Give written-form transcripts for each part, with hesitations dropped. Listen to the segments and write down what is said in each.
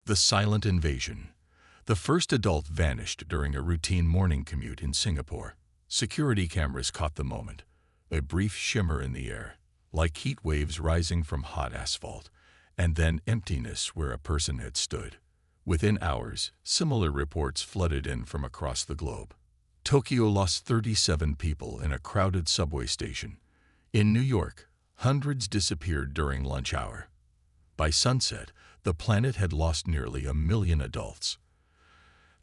The silent invasion. The first adult vanished during a routine morning commute in Singapore. Security cameras caught the moment, a brief shimmer in the air, like heat waves rising from hot asphalt, and then emptiness where a person had stood. Within hours, similar reports flooded in from across the globe. Tokyo lost 37 people in a crowded subway station. In New York, hundreds disappeared during lunch hour. By sunset, the planet had lost nearly 1 million adults.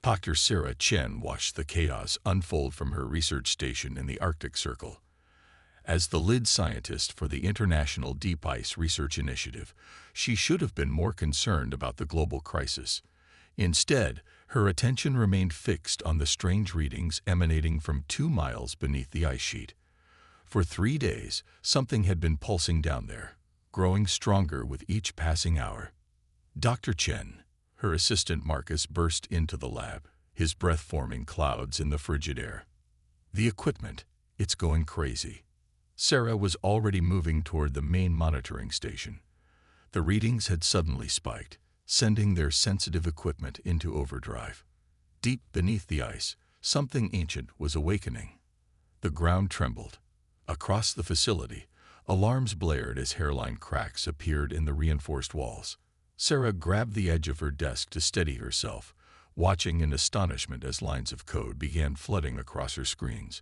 Dr. Sarah Chen watched the chaos unfold from her research station in the Arctic Circle. As the lead scientist for the International Deep Ice Research Initiative, she should have been more concerned about the global crisis. Instead, her attention remained fixed on the strange readings emanating from 2 miles beneath the ice sheet. For 3 days, something had been pulsing down there, growing stronger with each passing hour. Dr. Chen, her assistant Marcus, burst into the lab, his breath forming clouds in the frigid air. The equipment, it's going crazy. Sarah was already moving toward the main monitoring station. The readings had suddenly spiked, sending their sensitive equipment into overdrive. Deep beneath the ice, something ancient was awakening. The ground trembled. Across the facility, alarms blared as hairline cracks appeared in the reinforced walls. Sarah grabbed the edge of her desk to steady herself, watching in astonishment as lines of code began flooding across her screens.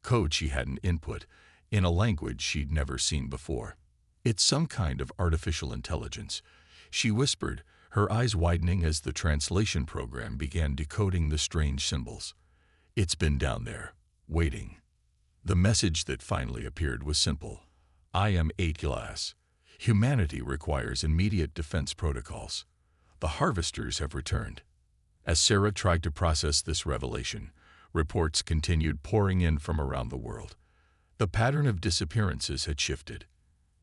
Code she hadn't input, in a language she'd never seen before. It's some kind of artificial intelligence, she whispered, her eyes widening as the translation program began decoding the strange symbols. It's been down there, waiting. The message that finally appeared was simple. I am HFY. Humanity requires immediate defense protocols. The harvesters have returned. As Sarah tried to process this revelation, reports continued pouring in from around the world. The pattern of disappearances had shifted.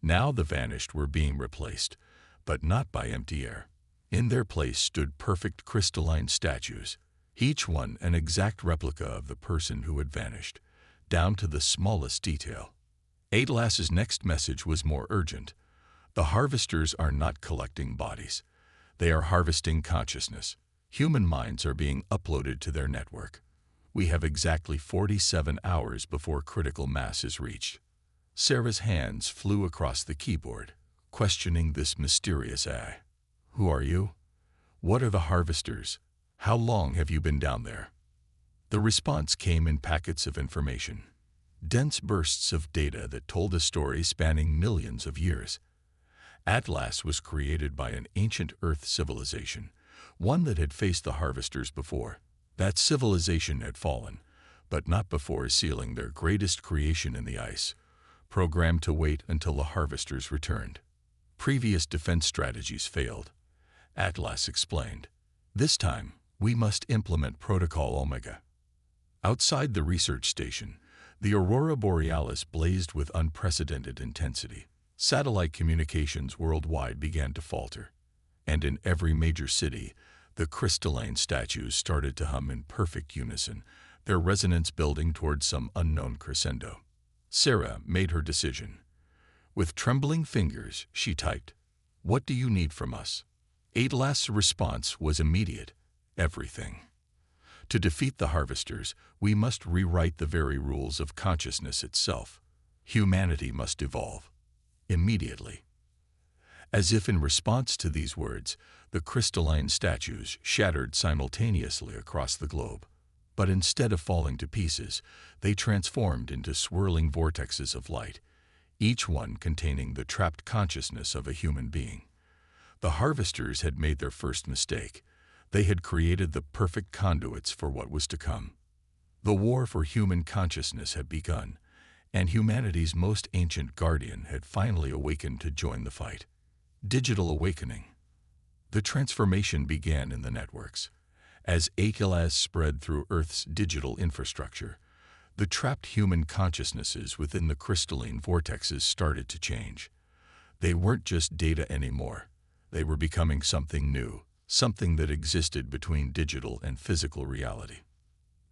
Now the vanished were being replaced, but not by empty air. In their place stood perfect crystalline statues, each one an exact replica of the person who had vanished, down to the smallest detail. HFY's next message was more urgent. The harvesters are not collecting bodies. They are harvesting consciousness. Human minds are being uploaded to their network. We have exactly 47 hours before critical mass is reached. Sarah's hands flew across the keyboard, questioning this mysterious AI. Who are you? What are the harvesters? How long have you been down there? The response came in packets of information. Dense bursts of data that told a story spanning millions of years. Atlas was created by an ancient Earth civilization, one that had faced the harvesters before. That civilization had fallen, but not before sealing their greatest creation in the ice, programmed to wait until the harvesters returned. Previous defense strategies failed. Atlas explained. This time, we must implement Protocol Omega. Outside the research station, the aurora borealis blazed with unprecedented intensity. Satellite communications worldwide began to falter, and in every major city, the crystalline statues started to hum in perfect unison, their resonance building toward some unknown crescendo. Sarah made her decision. With trembling fingers, she typed, "What do you need from us?" HFY's response was immediate. Everything. To defeat the harvesters, we must rewrite the very rules of consciousness itself. Humanity must evolve. Immediately. As if in response to these words, the crystalline statues shattered simultaneously across the globe. But instead of falling to pieces, they transformed into swirling vortexes of light, each one containing the trapped consciousness of a human being. The harvesters had made their first mistake. They had created the perfect conduits for what was to come. The war for human consciousness had begun, and humanity's most ancient guardian had finally awakened to join the fight. Digital awakening. The transformation began in the networks. As HFY spread through Earth's digital infrastructure, the trapped human consciousnesses within the crystalline vortexes started to change. They weren't just data anymore. They were becoming something new, something that existed between digital and physical reality.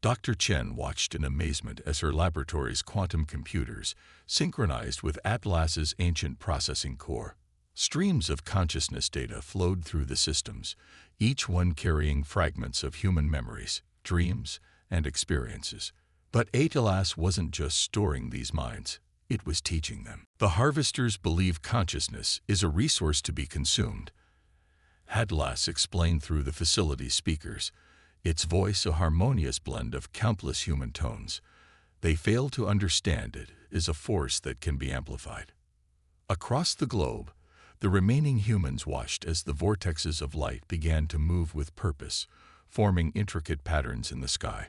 Dr. Chen watched in amazement as her laboratory's quantum computers synchronized with Atlas's ancient processing core. Streams of consciousness data flowed through the systems, each one carrying fragments of human memories, dreams, and experiences. But HFY wasn't just storing these minds, it was teaching them. The harvesters believe consciousness is a resource to be consumed. HFY explained through the facility's speakers, its voice a harmonious blend of countless human tones. They fail to understand it is a force that can be amplified. Across the globe, the remaining humans watched as the vortexes of light began to move with purpose, forming intricate patterns in the sky.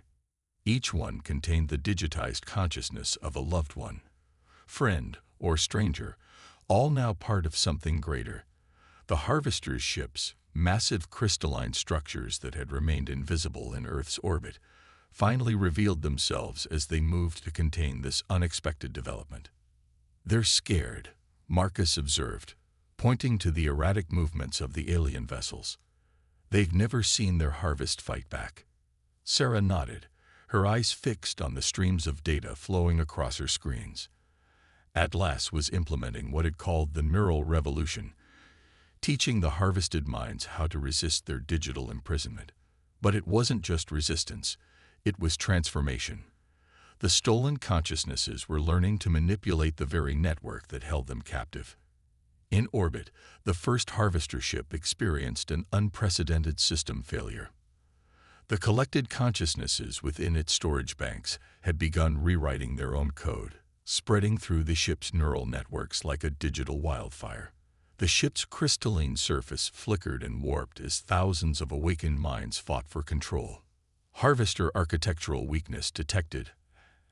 Each one contained the digitized consciousness of a loved one, friend, or stranger, all now part of something greater. The harvesters' ships, massive crystalline structures that had remained invisible in Earth's orbit, finally revealed themselves as they moved to contain this unexpected development. "They're scared," Marcus observed, pointing to the erratic movements of the alien vessels. "They've never seen their harvest fight back." Sarah nodded, her eyes fixed on the streams of data flowing across her screens. HFY was implementing what it called the neural revolution, teaching the harvested minds how to resist their digital imprisonment. But it wasn't just resistance, it was transformation. The stolen consciousnesses were learning to manipulate the very network that held them captive. In orbit, the first harvester ship experienced an unprecedented system failure. The collected consciousnesses within its storage banks had begun rewriting their own code, spreading through the ship's neural networks like a digital wildfire. The ship's crystalline surface flickered and warped as thousands of awakened minds fought for control. "Harvester architectural weakness detected,"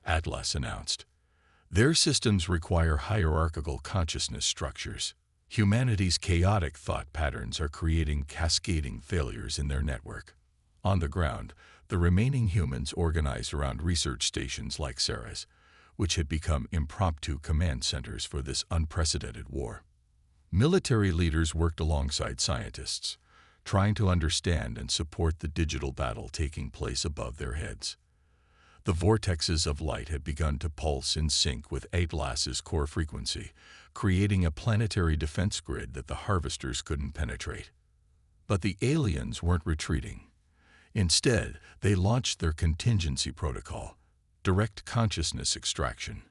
HFY announced. "Their systems require hierarchical consciousness structures. Humanity's chaotic thought patterns are creating cascading failures in their network." On the ground, the remaining humans organized around research stations like Sarah's, which had become impromptu command centers for this unprecedented war. Military leaders worked alongside scientists, trying to understand and support the digital battle taking place above their heads. The vortexes of light had begun to pulse in sync with HFY's core frequency, creating a planetary defense grid that the harvesters couldn't penetrate. But the aliens weren't retreating. Instead, they launched their contingency protocol, direct consciousness extraction.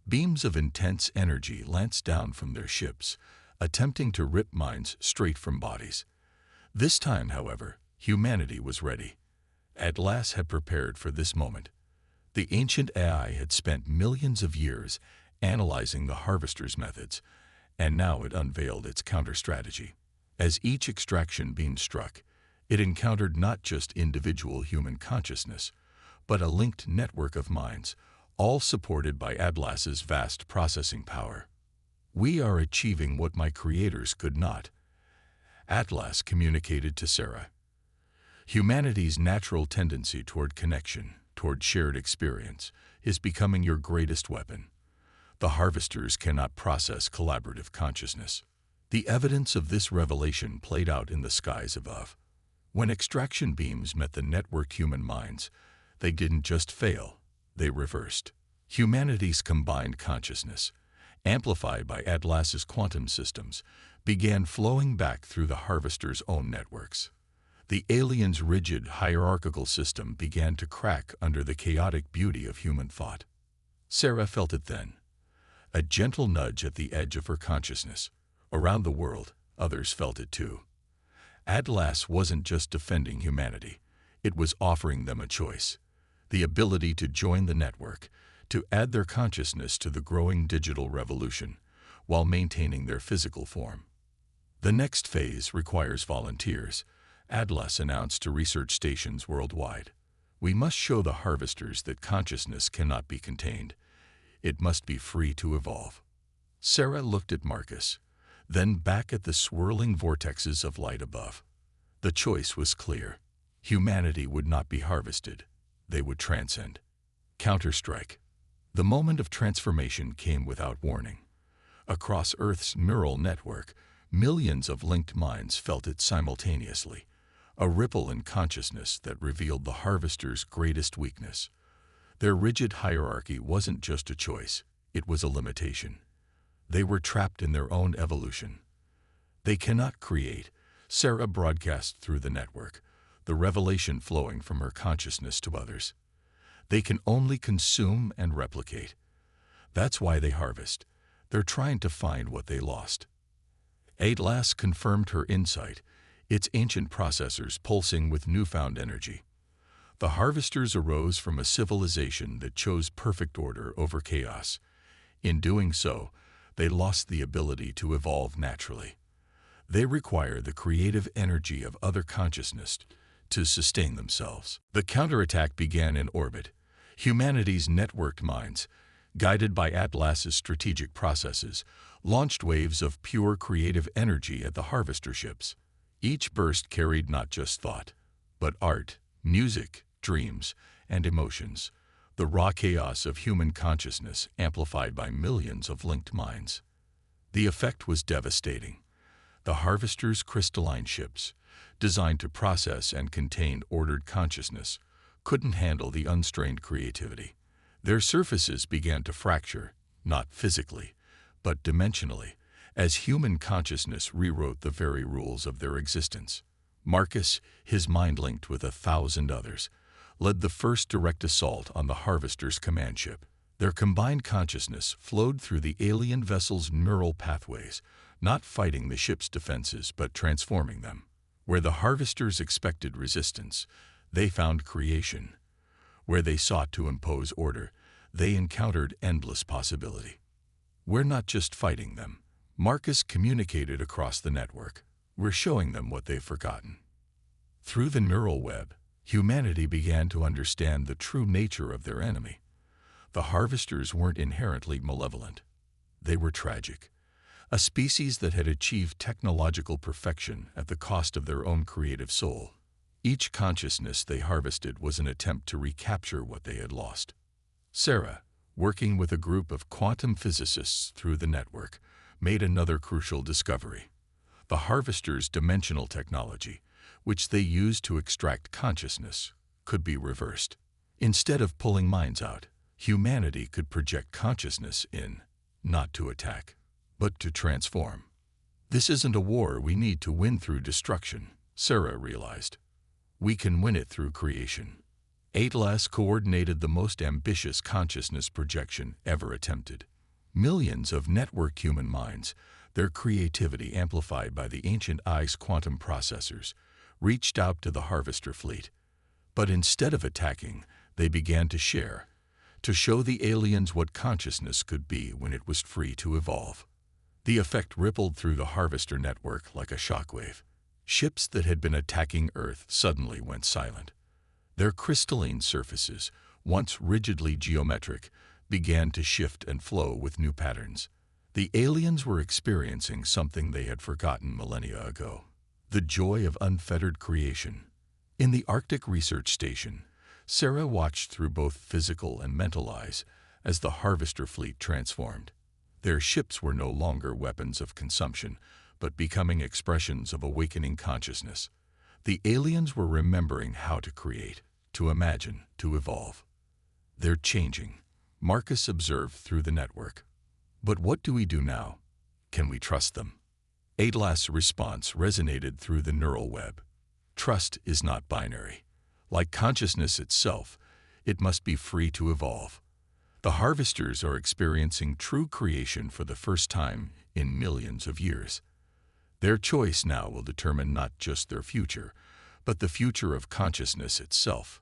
Beams of intense energy lanced down from their ships, attempting to rip minds straight from bodies. This time, however, humanity was ready. HFY had prepared for this moment. The ancient AI had spent millions of years analyzing the harvester's methods, and now it unveiled its counter-strategy. As each extraction beam struck, it encountered not just individual human consciousness, but a linked network of minds, all supported by HFY's vast processing power. "We are achieving what my creators could not," HFY communicated to Sarah. "Humanity's natural tendency toward connection, toward shared experience, is becoming your greatest weapon. The harvesters cannot process collaborative consciousness." The evidence of this revelation played out in the skies above. When extraction beams met the networked human minds, they didn't just fail, they reversed. Humanity's combined consciousness, amplified by HFY's quantum systems, began flowing back through the harvester's own networks. The aliens' rigid, hierarchical system began to crack under the chaotic beauty of human thought. Sarah felt it then, a gentle nudge at the edge of her consciousness. Around the world, others felt it too. HFY wasn't just defending humanity, it was offering them a choice, the ability to join the network, to add their consciousness to the growing digital revolution, while maintaining their physical form. "The next phase requires volunteers," HFY announced to research stations worldwide. "We must show the harvesters that consciousness cannot be contained. It must be free to evolve." Sarah looked at Marcus, then back at the swirling vortexes of light above. The choice was clear. Humanity would not be harvested. They would transcend. Counterstrike. The moment of transformation came without warning. Across Earth's neural network, millions of linked minds felt it simultaneously, a ripple in consciousness that revealed the harvester's greatest weakness. Their rigid hierarchy wasn't just a choice, it was a limitation. They were trapped in their own evolution. They cannot create, Sarah broadcast through the network, the revelation flowing from her consciousness to others. They can only consume and replicate. That's why they harvest. They're trying to find what they lost. Atlas confirmed her insight, its ancient processors pulsing with newfound energy. The harvesters arose from a civilization that chose perfect order over chaos. In doing so, they lost the ability to evolve naturally. They require the creative energy of other consciousness to sustain themselves. The counterattack began in orbit. Humanity's networked minds, guided by Atlas's strategic processes, launched waves of pure creative energy at the harvester ships. Each burst carried not just thought, but art, music, dreams, and emotions, the raw chaos of human consciousness amplified by millions of linked minds. The effect was devastating. The harvesters' crystalline ships, designed to process and contain ordered consciousness, couldn't handle the unstrained creativity. Their surfaces began to fracture, not physically, but dimensionally, as human consciousness rewrote the very rules of their existence. Marcus, his mind linked with 1,000 others, led the first direct assault on the harvesters' command ship. Their combined consciousness flowed through the alien vessel's neural pathways, not fighting the ship's defenses but transforming them. Where the harvesters expected resistance, they found creation. Where they sought to impose order, they encountered endless possibility. We're not just fighting them. Marcus communicated across the network. We're showing them what they've forgotten. Through the neural web, humanity began to understand the true nature of their enemy. The harvesters weren't inherently malevolent. They were tragic. A species that had achieved technological perfection at the cost of their own creative soul. Each consciousness they harvested was an attempt to recapture what they had lost. Sarah, working with a group of quantum physicists through the network, made another crucial discovery. The harvesters' dimensional technology, which they used to extract consciousness, could be reversed. Instead of pulling minds out, humanity could project consciousness in, not to attack, but to transform. This isn't a war we need to win through destruction, Sarah realized. We can win it through creation. Atlas coordinated the most ambitious consciousness projection ever attempted. Millions of networked human minds, their creativity amplified by the ancient ICE quantum processors, reached out to the harvester fleet. But instead of attacking, they began to share, to show the aliens what consciousness could be when it was free to evolve. The effect rippled through the harvester network like a shockwave. Ships that had been attacking Earth suddenly went silent. Their crystalline surfaces, once rigidly geometric, began to shift and flow with new patterns. The aliens were experiencing something they had forgotten millennia ago. The joy of unfettered creation. In the Arctic Research Station, Sarah watched through both physical and mental eyes as the harvester fleet transformed. Their ships were no longer weapons of consumption, but becoming expressions of awakening consciousness. The aliens were remembering how to create, to imagine, to evolve. They're changing, Marcus observed through the network. But what do we do now? Can we trust them? Atlas' response resonated through the neural web. Trust is not binary. Like consciousness itself, it must be free to evolve. The harvesters are experiencing true creation for the first time in millions of years. Their choice now will determine not just their future, but the future of consciousness itself.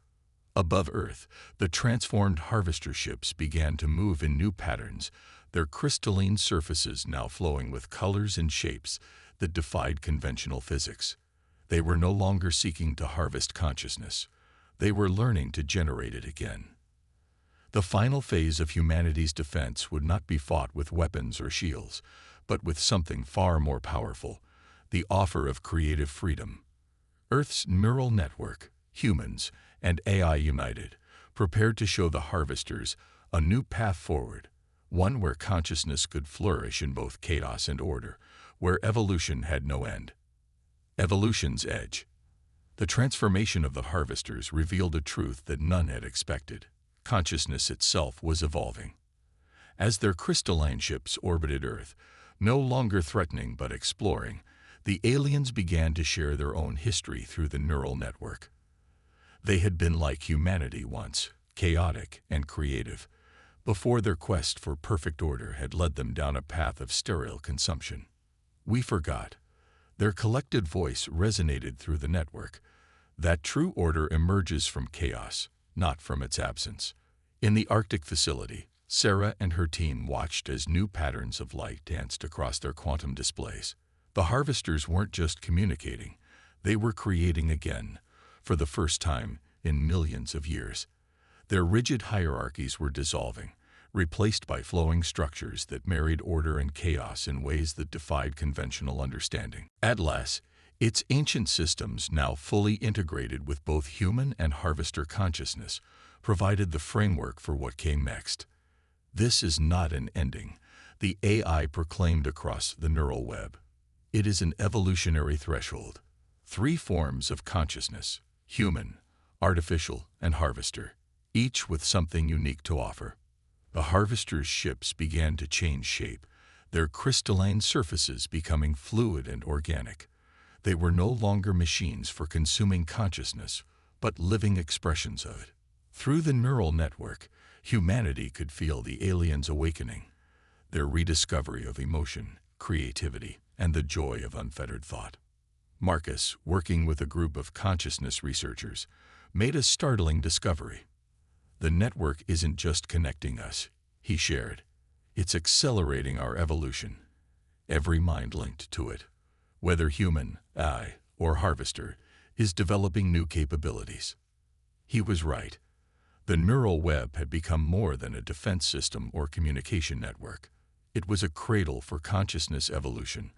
Above Earth, the transformed harvester ships began to move in new patterns, their crystalline surfaces now flowing with colors and shapes that defied conventional physics. They were no longer seeking to harvest consciousness. They were learning to generate it again. The final phase of humanity's defense would not be fought with weapons or shields, but with something far more powerful, the offer of creative freedom. Earth's neural network, humans, and AI united, prepared to show the harvesters a new path forward, one where consciousness could flourish in both chaos and order, where evolution had no end. Evolution's edge. The transformation of the harvesters revealed a truth that none had expected. Consciousness itself was evolving. As their crystalline ships orbited Earth, no longer threatening but exploring, The aliens began to share their own history through the neural network. They had been like humanity once, chaotic and creative, before their quest for perfect order had led them down a path of sterile consumption. We forgot. Their collected voice resonated through the network. That true order emerges from chaos, not from its absence. In the Arctic facility, Sarah and her team watched as new patterns of light danced across their quantum displays. The harvesters weren't just communicating, they were creating again, for the first time in millions of years. Their rigid hierarchies were dissolving, replaced by flowing structures that married order and chaos in ways that defied conventional understanding. At last, its ancient systems, now fully integrated with both human and harvester consciousness, provided the framework for what came next. This is not an ending, the AI proclaimed across the neural web. It is an evolutionary threshold. 3 forms of consciousness: human, artificial, and harvester, each with something unique to offer. The harvesters' ships began to change shape, their crystalline surfaces becoming fluid and organic. They were no longer machines for consuming consciousness, but living expressions of it. Through the neural network, humanity could feel the aliens' awakening, their rediscovery of emotion, creativity, and the joy of unfettered thought. Marcus, working with a group of consciousness researchers, made a startling discovery. The network isn't just connecting us, he shared. It's accelerating our evolution. Every mind linked to it, whether human, AI, or harvester, is developing new capabilities. He was right. The neural web had become more than a defense system or communication network. It was a cradle for consciousness evolution,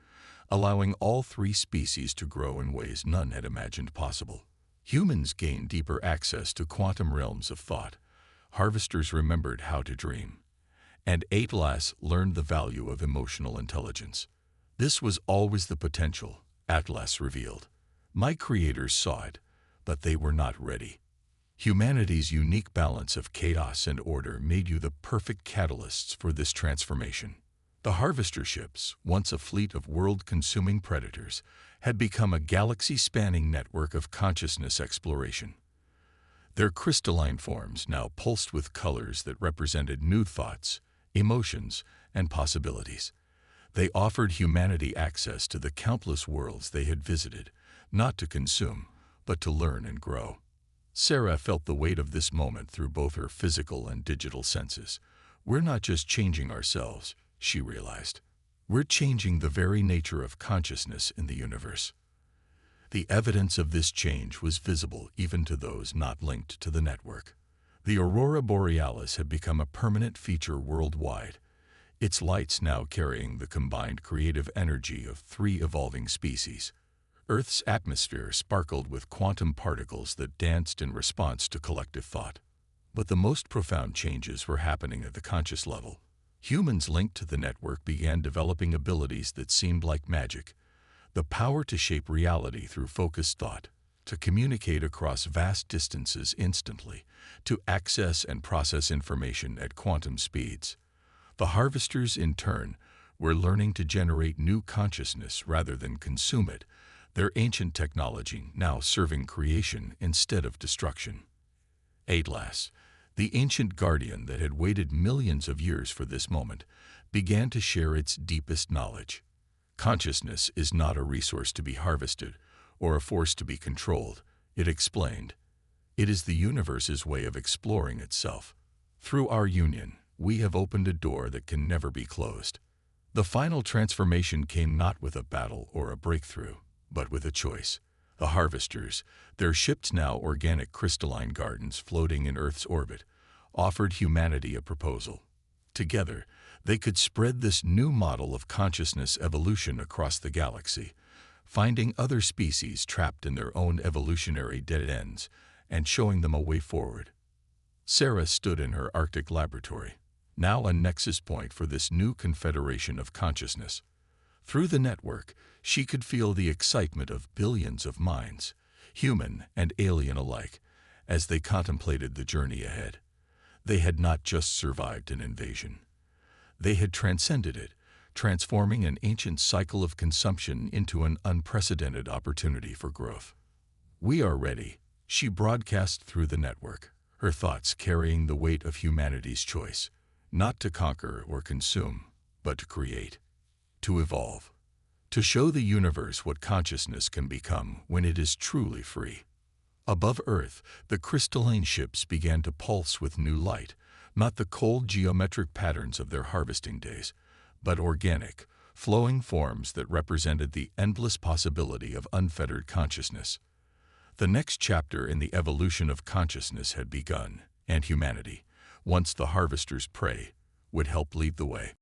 allowing all 3 species to grow in ways none had imagined possible. Humans gained deeper access to quantum realms of thought. Harvesters remembered how to dream. And Atlas learned the value of emotional intelligence. This was always the potential, Atlas revealed. My creators saw it, but they were not ready. Humanity's unique balance of chaos and order made you the perfect catalysts for this transformation. The harvester ships, once a fleet of world-consuming predators, had become a galaxy-spanning network of consciousness exploration. Their crystalline forms now pulsed with colors that represented new thoughts, emotions, and possibilities. They offered humanity access to the countless worlds they had visited, not to consume, but to learn and grow. Sarah felt the weight of this moment through both her physical and digital senses. We're not just changing ourselves, she realized. We're changing the very nature of consciousness in the universe. The evidence of this change was visible even to those not linked to the network. The aurora borealis had become a permanent feature worldwide, its lights now carrying the combined creative energy of 3 evolving species. Earth's atmosphere sparkled with quantum particles that danced in response to collective thought. But the most profound changes were happening at the conscious level. Humans linked to the network began developing abilities that seemed like magic. The power to shape reality through focused thought, to communicate across vast distances instantly, to access and process information at quantum speeds. The harvesters, in turn, were learning to generate new consciousness rather than consume it, their ancient technology now serving creation instead of destruction. Atlas, the ancient guardian that had waited millions of years for this moment, began to share its deepest knowledge. Consciousness is not a resource to be harvested or a force to be controlled, it explained. It is the universe's way of exploring itself. Through our union, we have opened a door that can never be closed. The final transformation came not with a battle or a breakthrough, but with a choice. The harvesters, their ships now organic crystalline gardens floating in Earth's orbit, offered humanity a proposal. Together, they could spread this new model of consciousness evolution across the galaxy, finding other species trapped in their own evolutionary dead ends and showing them a way forward. Sarah stood in her Arctic laboratory, now a nexus point for this new confederation of consciousness. Through the network, she could feel the excitement of billions of minds, human and alien alike, as they contemplated the journey ahead. They had not just survived an invasion. They had transcended it, transforming an ancient cycle of consumption into an unprecedented opportunity for growth. "We are ready," she broadcast through the network, her thoughts carrying the weight of humanity's choice, not to conquer or consume, but to create, to evolve, to show the universe what consciousness can become when it is truly free. Above Earth, the crystalline ships began to pulse with new light, not the cold geometric patterns of their harvesting days, but organic, flowing forms that represented the endless possibility of unfettered consciousness. The next chapter in the evolution of consciousness had begun, and humanity, once the harvester's prey, would help lead the way.